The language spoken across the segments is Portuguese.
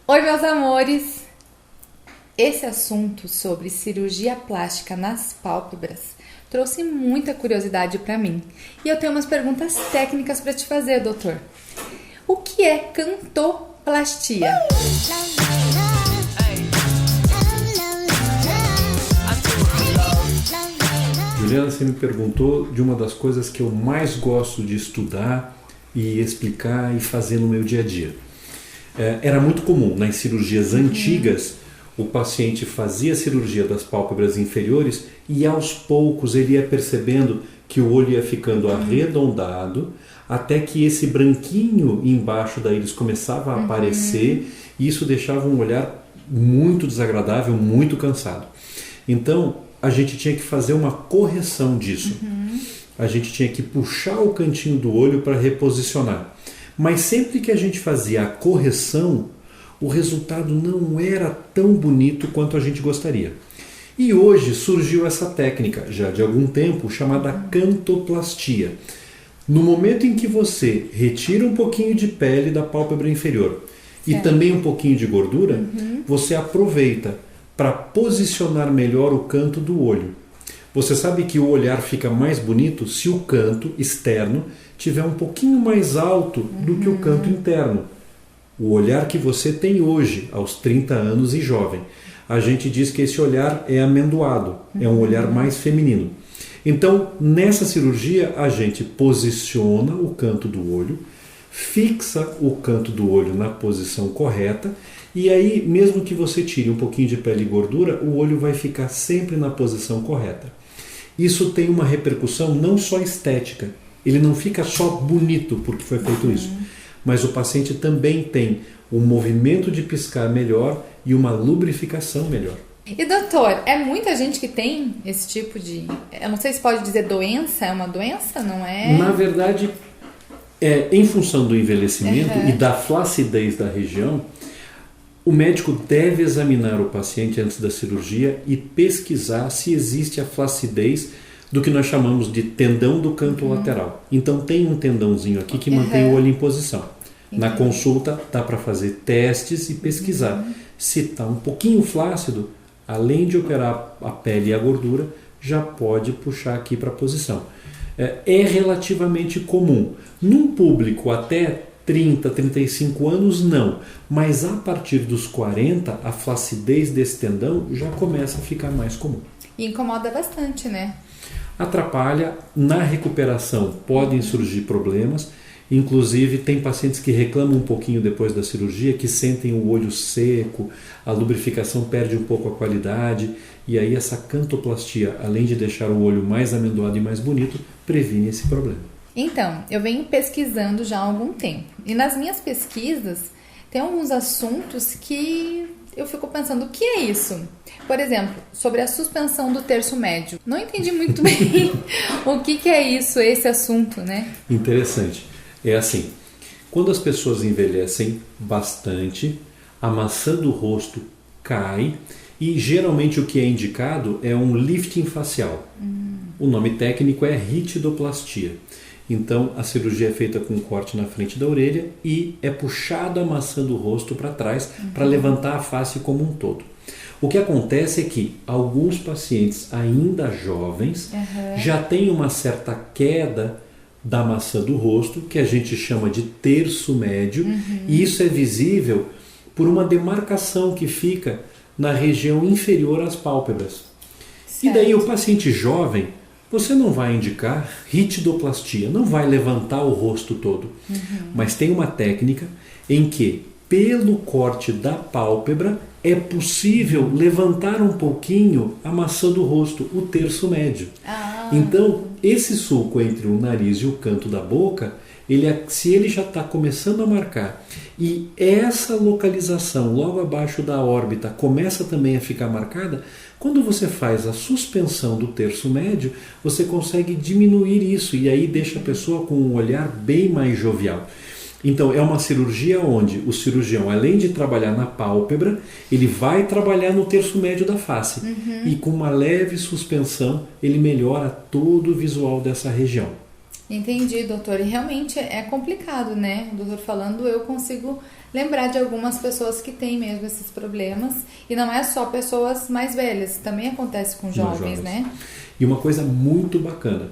Oi, meus amores! Esse assunto sobre cirurgia plástica nas pálpebras trouxe muita curiosidade para mim. E eu tenho umas perguntas técnicas para te fazer, doutor. O que é cantoplastia? Juliana, você me perguntou de uma das coisas que eu mais gosto de estudar e explicar e fazer no meu dia a dia. Era muito comum nas cirurgias antigas, o paciente fazia a cirurgia das pálpebras inferiores e aos poucos ele ia percebendo que o olho ia ficando arredondado, até que esse branquinho embaixo da íris começava a aparecer, e isso deixava um olhar muito desagradável, muito cansado. Então, a gente tinha que fazer uma correção disso. A gente tinha que puxar o cantinho do olho para reposicionar. Mas sempre que a gente fazia a correção, o resultado não era tão bonito quanto a gente gostaria. E hoje surgiu essa técnica, já de algum tempo, chamada cantoplastia. No momento em que você retira um pouquinho de pele da pálpebra inferior e também um pouquinho de gordura, você aproveita para posicionar melhor o canto do olho. Você sabe que o olhar fica mais bonito se o canto externo tiver um pouquinho mais alto do que o canto interno. O olhar que você tem hoje, aos 30 anos e jovem. A gente diz que esse olhar é amendoado, é um olhar mais feminino. Então, nessa cirurgia, a gente posiciona o canto do olho, fixa o canto do olho na posição correta, e aí, mesmo que você tire um pouquinho de pele e gordura, o olho vai ficar sempre na posição correta. Isso tem uma repercussão não só estética, ele não fica só bonito porque foi feito isso, mas o paciente também tem um movimento de piscar melhor e uma lubrificação melhor. E doutor, é muita gente que tem esse tipo de... Eu não sei se pode dizer doença, é uma doença, não é? Na verdade, em função do envelhecimento e da flacidez da região, o médico deve examinar o paciente antes da cirurgia e pesquisar se existe a flacidez do que nós chamamos de tendão do canto lateral. Então tem um tendãozinho aqui que mantém o olho em posição. Na consulta dá para fazer testes e pesquisar. Se está um pouquinho flácido, além de operar a pele e a gordura, já pode puxar aqui para a posição. É relativamente comum. Num público até 30, 35 anos, não. Mas a partir dos 40, a flacidez desse tendão já começa a ficar mais comum. E incomoda bastante, né? Atrapalha. Na recuperação podem surgir problemas. Inclusive, tem pacientes que reclamam um pouquinho depois da cirurgia, que sentem o olho seco, a lubrificação perde um pouco a qualidade, e aí essa cantoplastia, além de deixar o olho mais amendoado e mais bonito, previne esse problema. Então, eu venho pesquisando já há algum tempo. E nas minhas pesquisas, tem alguns assuntos que eu fico pensando, o que é isso? Por exemplo, sobre a suspensão do terço médio. Não entendi muito bem o que é isso, esse assunto, né? Interessante. É assim, quando as pessoas envelhecem bastante, a maçã do rosto cai e geralmente o que é indicado é um lifting facial. O nome técnico é ritidoplastia. Então a cirurgia é feita com um corte na frente da orelha e é puxada a maçã do rosto para trás para levantar a face como um todo. O que acontece é que alguns pacientes ainda jovens já têm uma certa queda da maçã do rosto, que a gente chama de terço médio, e isso é visível por uma demarcação que fica na região inferior às pálpebras. E daí o paciente jovem, você não vai indicar ritidoplastia, não vai levantar o rosto todo, mas tem uma técnica em que, pelo corte da pálpebra, é possível levantar um pouquinho a maçã do rosto, o terço médio. Então, esse sulco entre o nariz e o canto da boca, se ele já está começando a marcar e essa localização logo abaixo da órbita começa também a ficar marcada, quando você faz a suspensão do terço médio, você consegue diminuir isso e aí deixa a pessoa com um olhar bem mais jovial. Então é uma cirurgia onde o cirurgião, além de trabalhar na pálpebra, ele vai trabalhar no terço médio da face. E com uma leve suspensão, ele melhora todo o visual dessa região. Entendi, doutor. E realmente é complicado, né? O doutor falando, eu consigo lembrar de algumas pessoas que têm mesmo esses problemas. E não é só pessoas mais velhas, também acontece com jovens, né? E uma coisa muito bacana,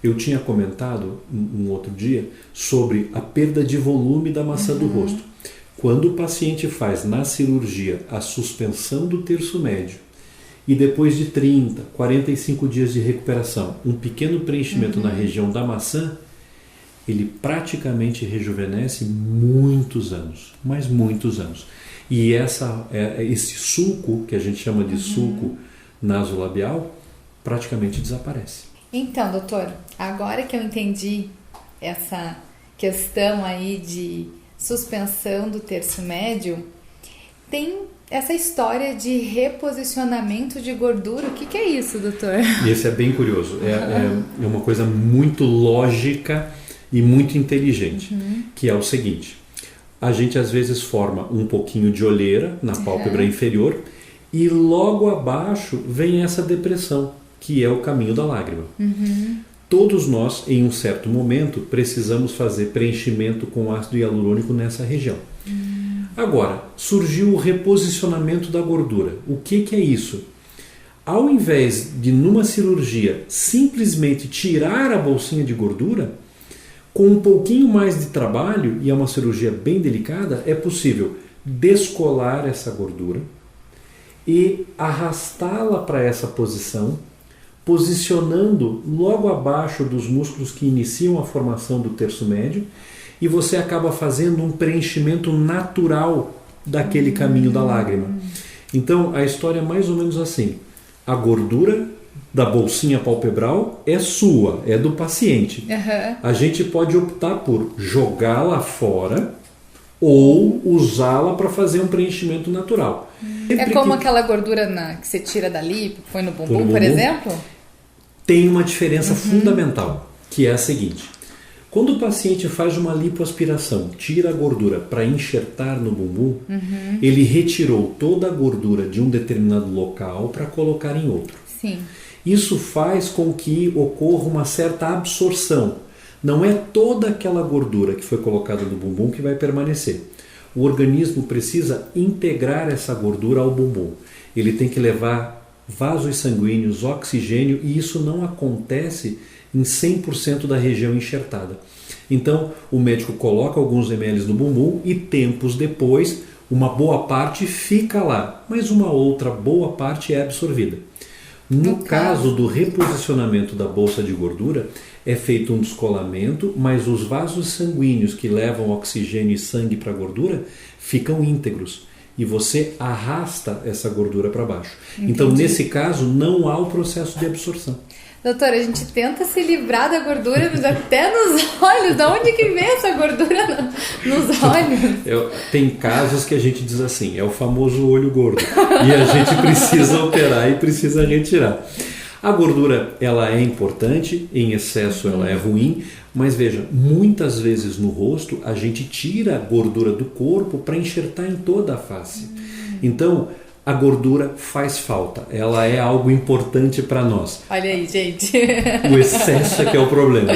eu tinha comentado um outro dia sobre a perda de volume da maçã do rosto. Quando o paciente faz na cirurgia a suspensão do terço médio e depois de 30, 45 dias de recuperação, um pequeno preenchimento na região da maçã, ele praticamente rejuvenesce muitos anos, mas muitos anos. E esse sulco, que a gente chama de sulco nasolabial, praticamente desaparece. Então, doutor, agora que eu entendi essa questão aí de suspensão do terço médio, tem essa história de reposicionamento de gordura. O que é isso, doutor? Esse é bem curioso. É uma coisa muito lógica e muito inteligente, que é o seguinte: a gente às vezes forma um pouquinho de olheira na pálpebra inferior e logo abaixo vem essa depressão, que é o caminho da lágrima. Todos nós, em um certo momento, precisamos fazer preenchimento com ácido hialurônico nessa região. Agora, surgiu o reposicionamento da gordura. O que é isso? Ao invés de, numa cirurgia, simplesmente tirar a bolsinha de gordura, com um pouquinho mais de trabalho, e é uma cirurgia bem delicada, é possível descolar essa gordura e arrastá-la para essa posição, posicionando logo abaixo dos músculos que iniciam a formação do terço médio, e você acaba fazendo um preenchimento natural daquele caminho da lágrima. Então, a história é mais ou menos assim: a gordura da bolsinha palpebral é sua, é do paciente. A gente pode optar por jogá-la fora ou usá-la para fazer um preenchimento natural. É como aquela gordura que você tira dali, põe no bumbum, por exemplo? Tem uma diferença fundamental, que é a seguinte: quando o paciente faz uma lipoaspiração, tira a gordura para enxertar no bumbum, ele retirou toda a gordura de um determinado local para colocar em outro. Sim. Isso faz com que ocorra uma certa absorção. Não é toda aquela gordura que foi colocada no bumbum que vai permanecer. O organismo precisa integrar essa gordura ao bumbum. Ele tem que levar vasos sanguíneos, oxigênio, e isso não acontece em 100% da região enxertada. Então, o médico coloca alguns ml no bumbum e tempos depois, uma boa parte fica lá, mas uma outra boa parte é absorvida. No caso do reposicionamento da bolsa de gordura, é feito um descolamento, mas os vasos sanguíneos que levam oxigênio e sangue para a gordura ficam íntegros e você arrasta essa gordura para baixo. Entendi. Então, nesse caso, não há o processo de absorção. Doutora, a gente tenta se livrar da gordura até nos olhos. De onde que vem essa gordura nos olhos? Tem casos que a gente diz assim, é o famoso olho gordo. E a gente precisa operar e precisa retirar. A gordura, ela é importante, em excesso ela é ruim, mas veja, muitas vezes no rosto a gente tira a gordura do corpo para enxertar em toda a face. Então, a gordura faz falta, ela é algo importante para nós. Olha aí, gente. O excesso é que é o problema.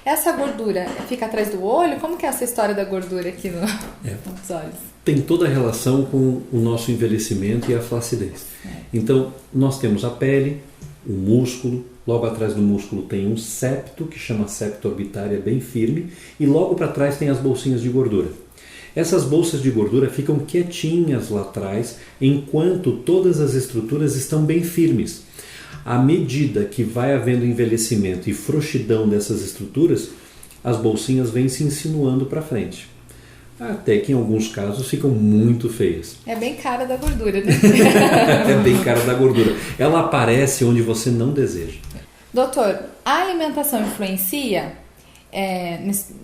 Essa gordura fica atrás do olho? Como que é essa história da gordura aqui nos olhos? Tem toda a relação com o nosso envelhecimento e a flacidez. Então, nós temos a pele, o músculo, logo atrás do músculo tem um septo, que chama septo orbitário, é bem firme, e logo para trás tem as bolsinhas de gordura. Essas bolsas de gordura ficam quietinhas lá atrás, enquanto todas as estruturas estão bem firmes. À medida que vai havendo envelhecimento e frouxidão dessas estruturas, as bolsinhas vêm se insinuando para frente. Até que em alguns casos ficam muito feias. É bem cara da gordura, né? É bem cara da gordura. Ela aparece onde você não deseja. Doutor, a alimentação influencia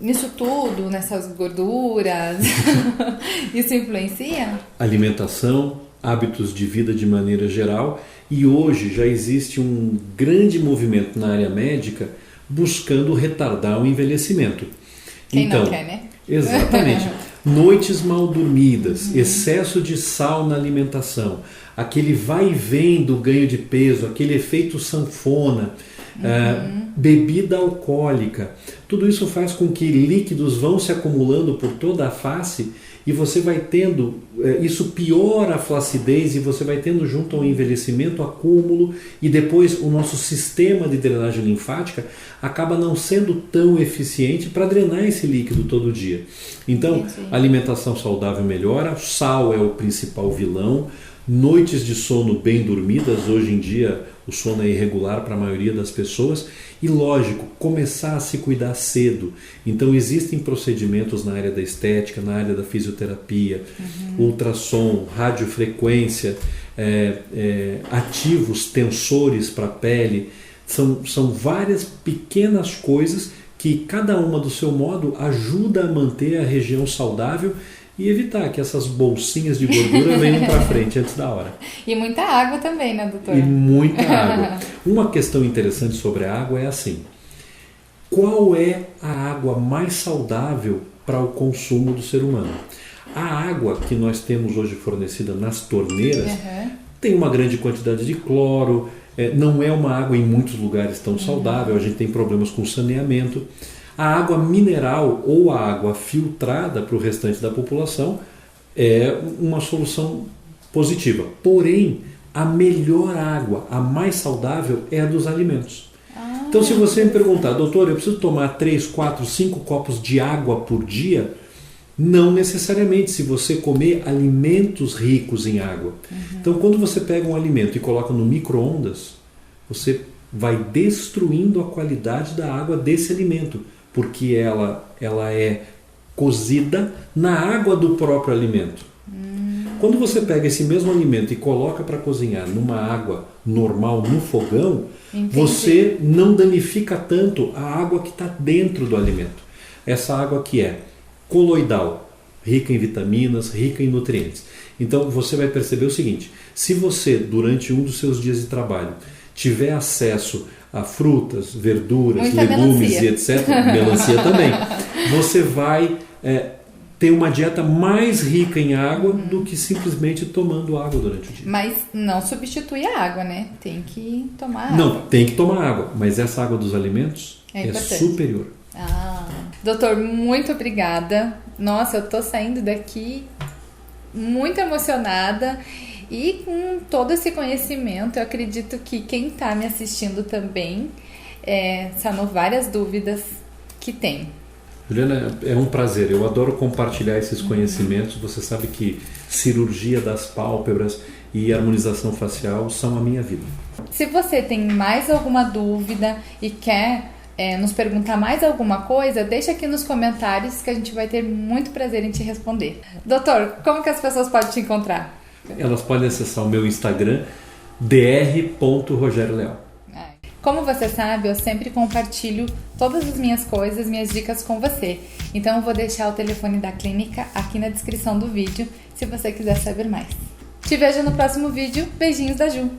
nisso tudo, nessas gorduras? Isso influencia? Alimentação, hábitos de vida de maneira geral, e hoje já existe um grande movimento na área médica buscando retardar o envelhecimento. Quem não quer, né? Exatamente. Noites mal dormidas, excesso de sal na alimentação, aquele vai e vem do ganho de peso, aquele efeito sanfona, bebida alcoólica. Tudo isso faz com que líquidos vão se acumulando por toda a face e você vai tendo, isso piora a flacidez e você vai tendo junto ao envelhecimento acúmulo e depois o nosso sistema de drenagem linfática acaba não sendo tão eficiente para drenar esse líquido todo dia. Então, a alimentação saudável melhora, o sal é o principal vilão, noites de sono bem dormidas, hoje em dia o sono é irregular para a maioria das pessoas e, lógico, começar a se cuidar cedo. Então existem procedimentos na área da estética, na área da fisioterapia, ultrassom, radiofrequência, ativos tensores para a pele. São várias pequenas coisas que cada uma do seu modo ajuda a manter a região saudável e evitar que essas bolsinhas de gordura venham para frente antes da hora. E muita água também, né, doutor? E muita água. Uma questão interessante sobre a água é assim: qual é a água mais saudável para o consumo do ser humano? A água que nós temos hoje fornecida nas torneiras tem uma grande quantidade de cloro, não é uma água em muitos lugares tão saudável, a gente tem problemas com saneamento. A água mineral ou a água filtrada para o restante da população é uma solução positiva. Porém, a melhor água, a mais saudável, é a dos alimentos. Então, se você me perguntar, doutor, eu preciso tomar 3, 4, 5 copos de água por dia? Não necessariamente, se você comer alimentos ricos em água. Então, quando você pega um alimento e coloca no micro-ondas, você vai destruindo a qualidade da água desse alimento, porque ela é cozida na água do próprio alimento. Quando você pega esse mesmo alimento e coloca para cozinhar numa água normal, no fogão, você não danifica tanto a água que está dentro do alimento. Essa água que é coloidal, rica em vitaminas, rica em nutrientes. Então você vai perceber o seguinte: se você, durante um dos seus dias de trabalho, tiver acesso a frutas, verduras, muita legumes melancia. E etc., melancia também, você vai ter uma dieta mais rica em água do que simplesmente tomando água durante o dia. Mas não substitui a água, né? Tem que tomar água. Não, tem que tomar água, mas essa água dos alimentos é superior. Doutor, muito obrigada. Nossa, eu tô saindo daqui muito emocionada. E com todo esse conhecimento, eu acredito que quem está me assistindo também sanou várias dúvidas que tem. Juliana, é um prazer. Eu adoro compartilhar esses conhecimentos. Você sabe que cirurgia das pálpebras e harmonização facial são a minha vida. Se você tem mais alguma dúvida e quer nos perguntar mais alguma coisa, deixa aqui nos comentários que a gente vai ter muito prazer em te responder. Doutor, como que as pessoas podem te encontrar? Elas podem acessar o meu Instagram, dr.rogerioleal. Como você sabe, eu sempre compartilho todas as minhas coisas, minhas dicas com você. Então eu vou deixar o telefone da clínica aqui na descrição do vídeo, se você quiser saber mais. Te vejo no próximo vídeo. Beijinhos da Ju!